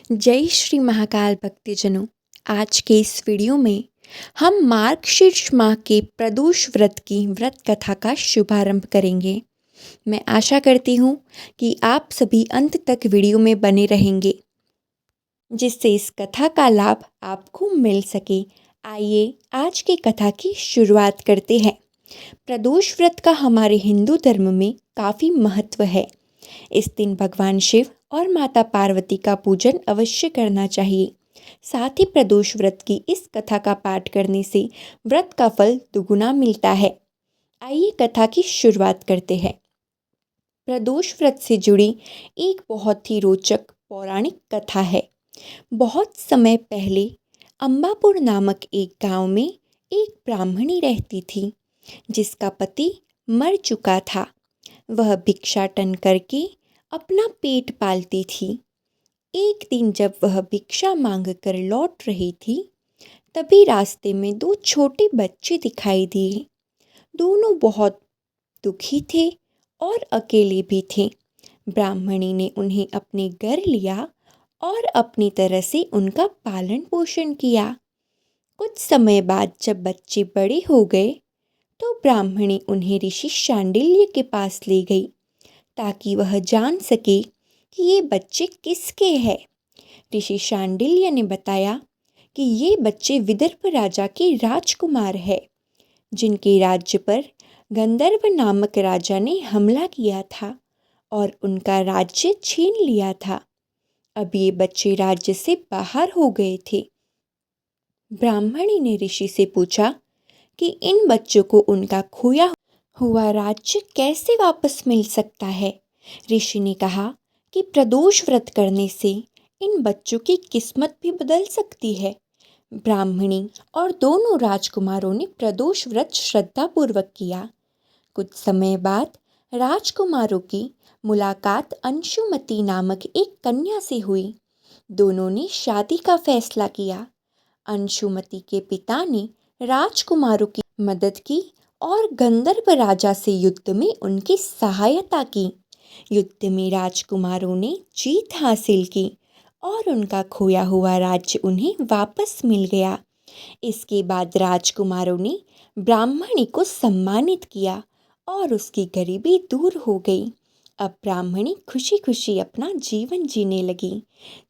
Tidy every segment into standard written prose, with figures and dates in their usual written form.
जय श्री महाकाल भक्तजनों। आज के इस वीडियो में हम मार्गशीर्ष माह के प्रदोष व्रत की व्रत कथा का शुभारंभ करेंगे। मैं आशा करती हूँ कि आप सभी अंत तक वीडियो में बने रहेंगे, जिससे इस कथा का लाभ आपको मिल सके। आइए आज की कथा की शुरुआत करते हैं। प्रदोष व्रत का हमारे हिंदू धर्म में काफ़ी महत्व है। इस दिन भगवान शिव और माता पार्वती का पूजन अवश्य करना चाहिए। साथ ही प्रदोष व्रत की इस कथा का पाठ करने से व्रत का फल दुगुना मिलता है। आइए कथा की शुरुआत करते हैं। प्रदोष व्रत से जुड़ी एक बहुत ही रोचक पौराणिक कथा है। बहुत समय पहले अंबापुर नामक एक गांव में एक ब्राह्मणी रहती थी, जिसका पति मर चुका था। वह भिक्षाटन करके अपना पेट पालती थी। एक दिन जब वह भिक्षा मांग कर लौट रही थी, तभी रास्ते में दो छोटे बच्चे दिखाई दिए। दोनों बहुत दुखी थे और अकेले भी थे। ब्राह्मणी ने उन्हें अपने घर लिया और अपनी तरह से उनका पालन पोषण किया। कुछ समय बाद जब बच्चे बड़े हो गए, तो ब्राह्मणी उन्हें ऋषि शांडिल्य के पास ले गई, ताकि वह जान सके कि ये बच्चे किसके हैं। ऋषि शांडिल्य ने बताया कि ये बच्चे विदर्भ राजा के राजकुमार हैं, जिनके राज्य पर गंधर्व नामक राजा ने हमला किया था और उनका राज्य छीन लिया था। अब ये बच्चे राज्य से बाहर हो गए थे। ब्राह्मणी ने ऋषि से पूछा कि इन बच्चों को उनका खोया हुआ राज्य कैसे वापस मिल सकता है। ऋषि ने कहा कि प्रदोष व्रत करने से इन बच्चों की किस्मत भी बदल सकती है। ब्राह्मणी और दोनों राजकुमारों ने प्रदोष व्रत श्रद्धापूर्वक किया। कुछ समय बाद राजकुमारों की मुलाकात अंशुमति नामक एक कन्या से हुई। दोनों ने शादी का फैसला किया। अंशुमति के पिता ने राजकुमारों की मदद की और गंधर्व राजा से युद्ध में उनकी सहायता की। युद्ध में राजकुमारों ने जीत हासिल की और उनका खोया हुआ राज्य उन्हें वापस मिल गया। इसके बाद राजकुमारों ने ब्राह्मणी को सम्मानित किया और उसकी गरीबी दूर हो गई। अब ब्राह्मणी खुशी खुशी अपना जीवन जीने लगी।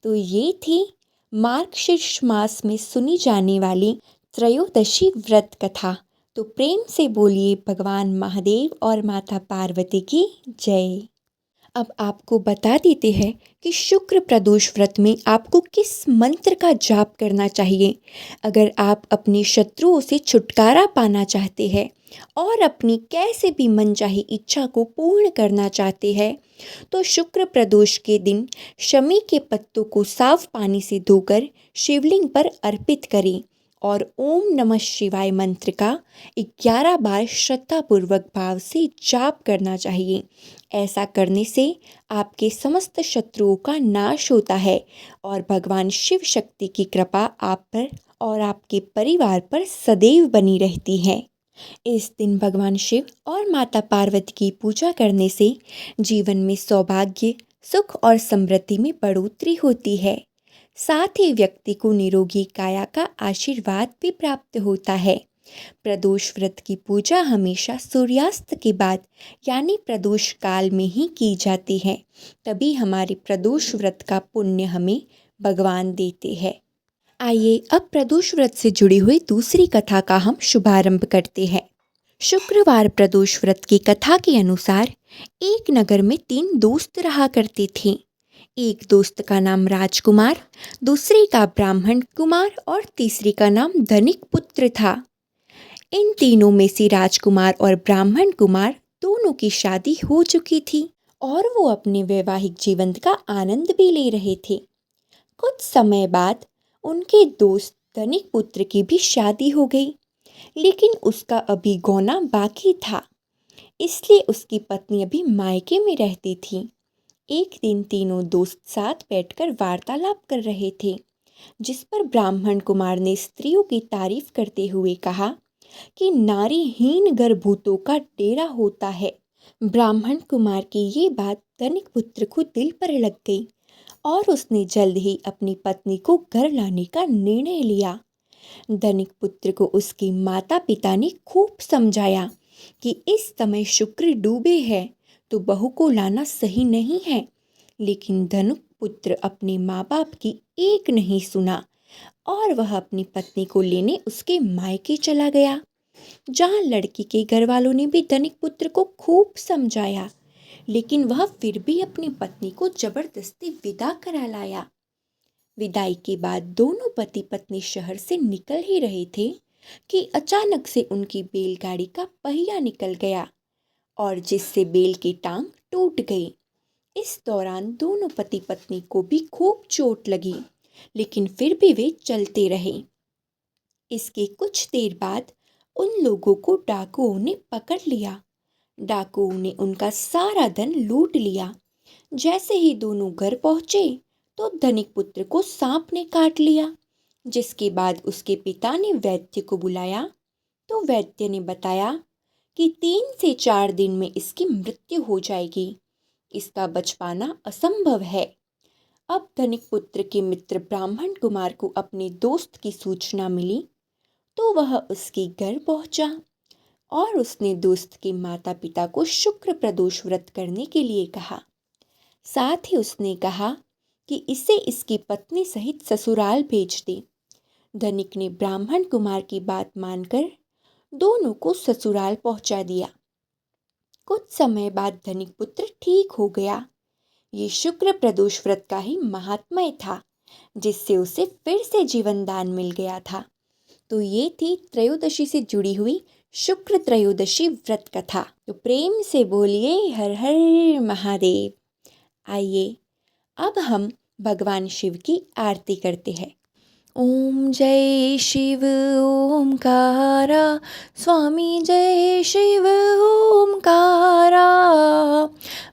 तो ये थी मार्गशीर्ष मास में सुनी जाने वाली त्रयोदशी व्रत कथा। तो प्रेम से बोलिए भगवान महादेव और माता पार्वती की जय। अब आपको बता देते हैं कि शुक्र प्रदोष व्रत में आपको किस मंत्र का जाप करना चाहिए। अगर आप अपने शत्रुओं से छुटकारा पाना चाहते हैं और अपनी कैसे भी मनचाही इच्छा को पूर्ण करना चाहते हैं, तो शुक्र प्रदोष के दिन शमी के पत्तों को साफ पानी से धोकर शिवलिंग पर अर्पित करें और ओम नमः शिवाय मंत्र का 11 बार श्रद्धापूर्वक भाव से जाप करना चाहिए। ऐसा करने से आपके समस्त शत्रुओं का नाश होता है और भगवान शिव शक्ति की कृपा आप पर और आपके परिवार पर सदैव बनी रहती है। इस दिन भगवान शिव और माता पार्वती की पूजा करने से जीवन में सौभाग्य, सुख और समृद्धि में बढ़ोतरी होती है। साथ ही व्यक्ति को निरोगी काया का आशीर्वाद भी प्राप्त होता है। प्रदोष व्रत की पूजा हमेशा सूर्यास्त के बाद यानी प्रदोष काल में ही की जाती है। तभी हमारे प्रदोष व्रत का पुण्य हमें भगवान देते हैं। आइए अब प्रदोष व्रत से जुड़ी हुई दूसरी कथा का हम शुभारंभ करते हैं। शुक्रवार प्रदोष व्रत की कथा के अनुसार एक नगर में 3 दोस्त रहा करते थे। एक दोस्त का नाम राजकुमार, दूसरे का ब्राह्मण कुमार और तीसरे का नाम धनिक पुत्र था। इन तीनों में से राजकुमार और ब्राह्मण कुमार दोनों की शादी हो चुकी थी और वो अपने वैवाहिक जीवन का आनंद भी ले रहे थे। कुछ समय बाद उनके दोस्त धनिक पुत्र की भी शादी हो गई, लेकिन उसका अभी गौना बाकी था, इसलिए उसकी पत्नी अभी मायके में रहती थी। एक दिन तीनों दोस्त साथ बैठकर वार्तालाप कर रहे थे, जिस पर ब्राह्मण कुमार ने स्त्रियों की तारीफ करते हुए कहा कि नारीहीन गर्भूतों का डेरा होता है। ब्राह्मण कुमार की ये बात धनिक पुत्र को दिल पर लग गई और उसने जल्द ही अपनी पत्नी को घर लाने का निर्णय लिया। धनिक पुत्र को उसके माता पिता ने खूब समझाया कि इस समय शुक्र डूबे है तो बहू को लाना सही नहीं है, लेकिन धनिक पुत्र अपने माँ बाप की एक नहीं सुना और वह अपनी पत्नी को लेने उसके मायके चला गया, जहाँ लड़की के घर वालों ने भी धनिक पुत्र को खूब समझाया, लेकिन वह फिर भी अपनी पत्नी को जबरदस्ती विदा करा लाया। विदाई के बाद दोनों पति पत्नी शहर से निकल ही रहे थे कि अचानक से उनकी बैलगाड़ी का पहिया निकल गया और जिससे बैल की टांग टूट गई। इस दौरान दोनों पति पत्नी को भी खूब चोट लगी, लेकिन फिर भी वे चलते रहे। इसके कुछ देर बाद उन लोगों को डाकुओं ने पकड़ लिया। डाकुओं ने उनका सारा धन लूट लिया। जैसे ही दोनों घर पहुंचे तो धनिक पुत्र को सांप ने काट लिया, जिसके बाद उसके पिता ने वैद्य को बुलाया तो वैद्य ने बताया कि 3 से 4 दिन में इसकी मृत्यु हो जाएगी, इसका बच पाना असंभव है। अब धनिक पुत्र के मित्र ब्राह्मण कुमार को अपने दोस्त की सूचना मिली तो वह उसके घर पहुंचा और उसने दोस्त के माता पिता को शुक्र प्रदोष व्रत करने के लिए कहा। साथ ही उसने कहा कि इसे इसकी पत्नी सहित ससुराल भेज दे। धनिक ने ब्राह्मण कुमार की बात मानकर दोनों को ससुराल पहुंचा दिया। कुछ समय बाद धनिक पुत्र ठीक हो गया। ये शुक्र प्रदोष व्रत का ही महात्म्य था, जिससे उसे फिर से जीवन दान मिल गया था। तो ये थी त्रयोदशी से जुड़ी हुई शुक्र त्रयोदशी व्रत कथा। तो प्रेम से बोलिए हर हर महादेव। आइए अब हम भगवान शिव की आरती करते हैं। ओम जय शिव ओमकारा, स्वामी जय शिव ओमकारा,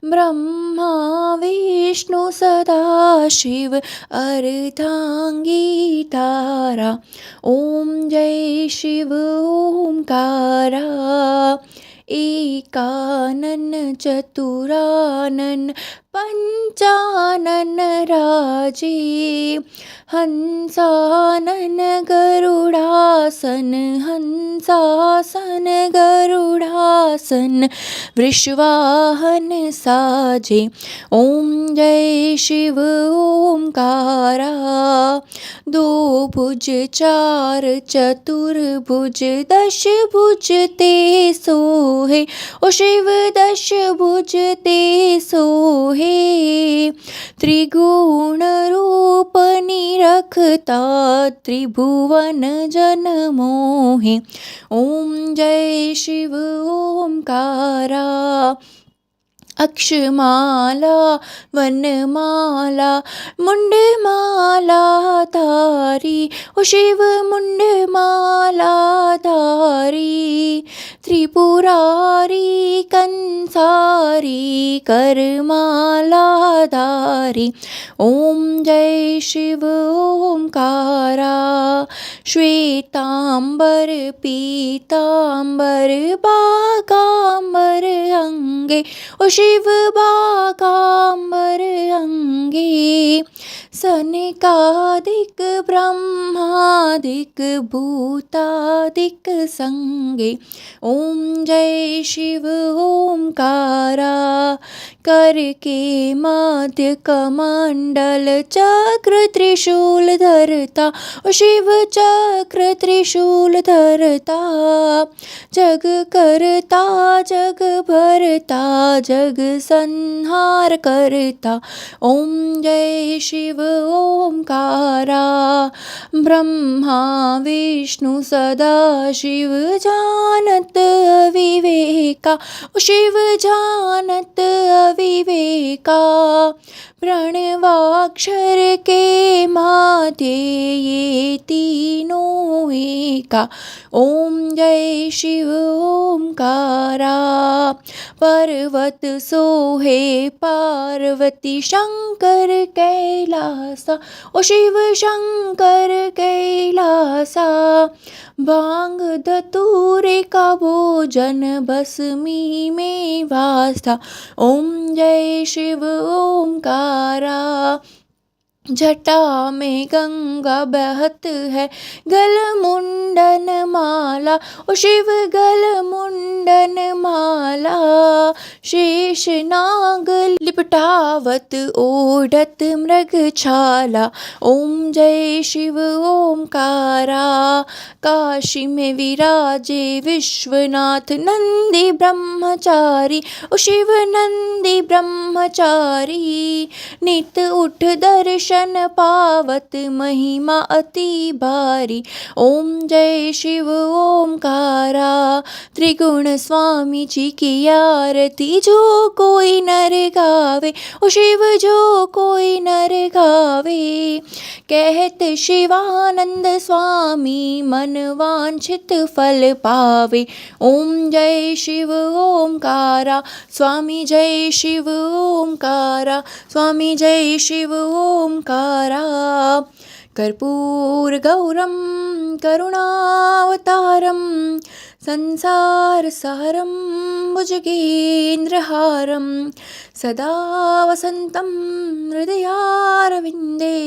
ब्रह्मा विष्णु सदा शिव अर्धांगी तारा। ओम जय शिव ओमकारा, एकानन चतुरानन पंचानन राजे, हंसानन गरुड़ासन हंसासन गरुड़ासन, वृषवाहन साजे। ओम जय शिव ओमकारा, 2 भुज 4 चतुर्भुज 10 भुज ते सोहे, ओ शिव 10 भुज ते सोहे, त्रिगुण रूप निरखता त्रिभुवन जन मोहे। ओम जय शिव ओमकारा, अक्षमाला वनमाला मुंडमाला धारी, ओ शिव मुंडमाला धारी, त्रिपुरारी कंसारी करमाला धारी। ओम जय शिव ओमकारा, श्वेतांबर पीतांबर बागांबर अंगे, ओ शिव बागांबर अंगे, सनकादिक ब्रह्मादिक भूतादिक संगे। ओम जय शिव ओमकारा, करके मध्य कमंडल चक्र त्रिशूल धरता, ओ शिव चक्र त्रिशूल धरता, जग करता जग भरता जग संहार करता। ओम जय शिव ओमकारा, ब्रह्मा विष्णु सदा शिव जानत अविवेका, ओ शिव जानत अविवेका, प्रणवाक्षर के माते ये तीनों एका। ओम जय शिव ओमकारा, पर्वत सोहे पार्वती शंकर कैलासा, ओ शिव शंकर कैलासा, भांग धतूरे का भोजन भस्मी में वास था। ओम जय शिव ओमकारा, जटा में गंगा बहत है, गल मुंडन माला, ओ शिव गल मुंडन माला। शेष नाग लिपटावत ओढ़त मृग छाला, ओम जय शिव ओमकारा। काशी में विराजे विश्वनाथ नंदी ब्रह्मचारी, ओ शिव नंदी ब्रह्मचारी। नित उठ दर्शन पावत महिमा अति भारी, ओम जय शिव ओमकारा। त्रिगुण स्वामी जी की आरती जो कोई नर गावे, ओ शिव जो कोई नर गावे। कहत शिवानंद स्वामी मन वांछित फल पावे, ओम जय शिव ओमकारा। स्वामी जय शिव ओमकारा, स्वामी जय शिव ओमकारा। कर्पूर गौरम करुणावतारम, संसार सारम भुजगेन्द्रहारम, सदा वसंतं हृदयारविंदे,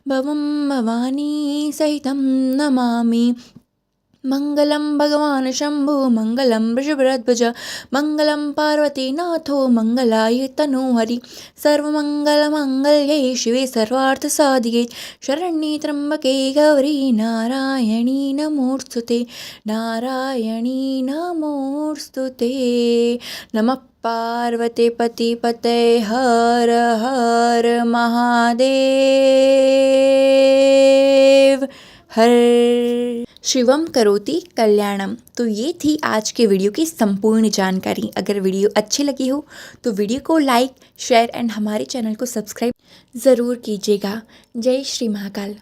भवं भवानी सहितं नमामि। मंगलम भगवान शंभु मंगलम वृषभध्वज, मंगलम पार्वतीनाथो मंगलाय तनोहरि। सर्वमंगलमांगल्ये शिवे सर्वार्थसाधिके, शरण्ये त्र्यंबके गौरी नारायणी नमोस्तुते, नारायणी नमोस्तुते। नमः पार्वते पते हर हर महादेव हर। शिवम करोति कल्याणम। तो ये थी आज के वीडियो की संपूर्ण जानकारी। अगर वीडियो अच्छी लगी हो तो वीडियो को लाइक, शेयर एंड हमारे चैनल को सब्सक्राइब ज़रूर कीजिएगा। जय श्री महाकाल।